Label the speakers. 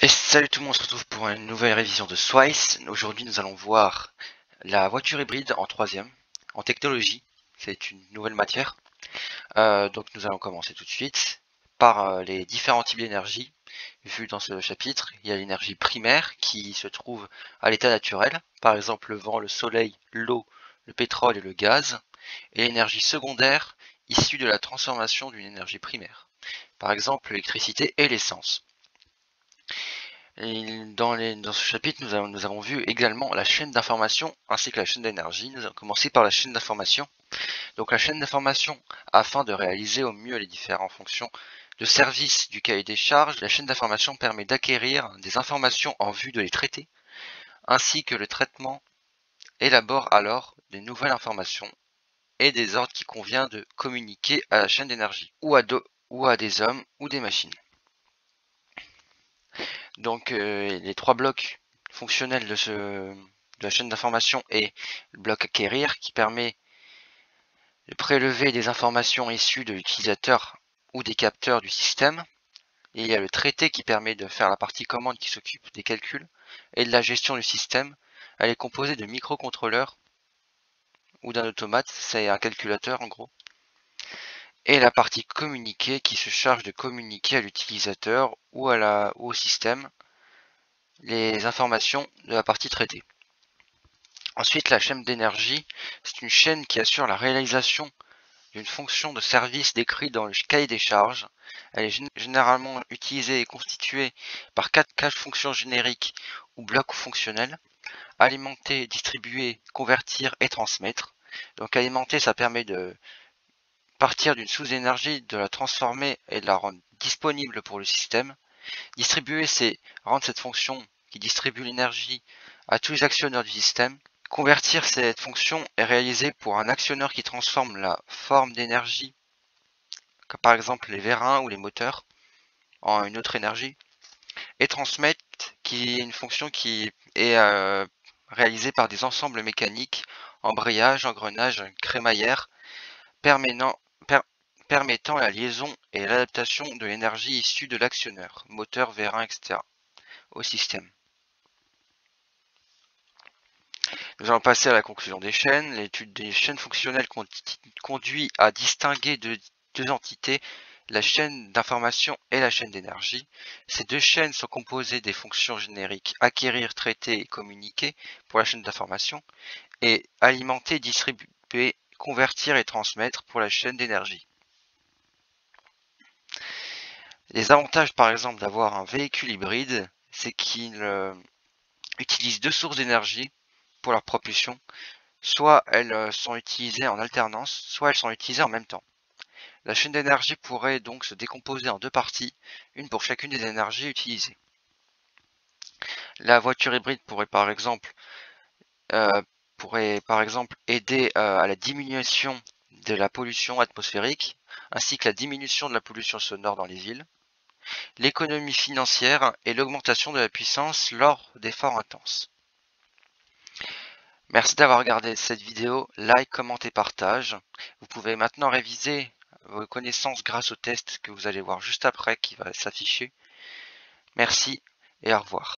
Speaker 1: Et salut tout le monde, on se retrouve pour une nouvelle révision de Swice. Aujourd'hui nous allons voir la voiture hybride en troisième, en technologie, c'est une nouvelle matière. Donc nous allons commencer tout de suite par les différents types d'énergie vus dans ce chapitre. Il y a l'énergie primaire qui se trouve à l'état naturel, par exemple le vent, le soleil, l'eau, le pétrole et le gaz, et l'énergie secondaire issue de la transformation d'une énergie primaire, par exemple l'électricité et l'essence. Et dans ce chapitre, nous avons vu également la chaîne d'information ainsi que la chaîne d'énergie. Nous allons commencer par la chaîne d'information. Donc la chaîne d'information, afin de réaliser au mieux les différentes fonctions de service du cahier des charges, la chaîne d'information permet d'acquérir des informations en vue de les traiter, ainsi que le traitement élabore alors des nouvelles informations et des ordres qu'il convient de communiquer à la chaîne d'énergie, ou à des hommes ou des machines. Donc les trois blocs fonctionnels de la chaîne d'information est le bloc acquérir qui permet de prélever des informations issues de l'utilisateur ou des capteurs du système. Et il y a le traité qui permet de faire la partie commande qui s'occupe des calculs et de la gestion du système. Elle est composée de microcontrôleurs ou d'un automate, c'est un calculateur en gros. Et la partie communiquer qui se charge de communiquer à l'utilisateur ou au système les informations de la partie traitée. Ensuite, la chaîne d'énergie, c'est une chaîne qui assure la réalisation d'une fonction de service décrite dans le cahier des charges. Elle est généralement utilisée et constituée par 4 fonctions génériques ou blocs fonctionnels: alimenter, distribuer, convertir et transmettre. Donc alimenter, ça permet de partir d'une sous-énergie, de la transformer et de la rendre disponible pour le système. Distribuer, c'est rendre cette fonction qui distribue l'énergie à tous les actionneurs du système. Convertir, cette fonction est réalisée pour un actionneur qui transforme la forme d'énergie, comme par exemple les vérins ou les moteurs, en une autre énergie. Et transmettre, qui est une fonction qui est réalisée par des ensembles mécaniques, embrayage, engrenage, crémaillère, permettant la liaison et l'adaptation de l'énergie issue de l'actionneur, moteur, vérin, etc., au système. Nous allons passer à la conclusion des chaînes. L'étude des chaînes fonctionnelles conduit à distinguer deux entités, la chaîne d'information et la chaîne d'énergie. Ces deux chaînes sont composées des fonctions génériques acquérir, traiter et communiquer pour la chaîne d'information et alimenter, distribuer, convertir et transmettre pour la chaîne d'énergie. Les avantages par exemple d'avoir un véhicule hybride, c'est qu'il utilise deux sources d'énergie pour leur propulsion. Soit elles sont utilisées en alternance, soit elles sont utilisées en même temps. La chaîne d'énergie pourrait donc se décomposer en deux parties, une pour chacune des énergies utilisées. La voiture hybride pourrait par exemple aider à la diminution de la pollution atmosphérique, ainsi que la diminution de la pollution sonore dans les villes, l'économie financière et l'augmentation de la puissance lors d'efforts intenses. Merci d'avoir regardé cette vidéo, like, commentez, partage. Vous pouvez maintenant réviser vos connaissances grâce au test que vous allez voir juste après qui va s'afficher. Merci et au revoir.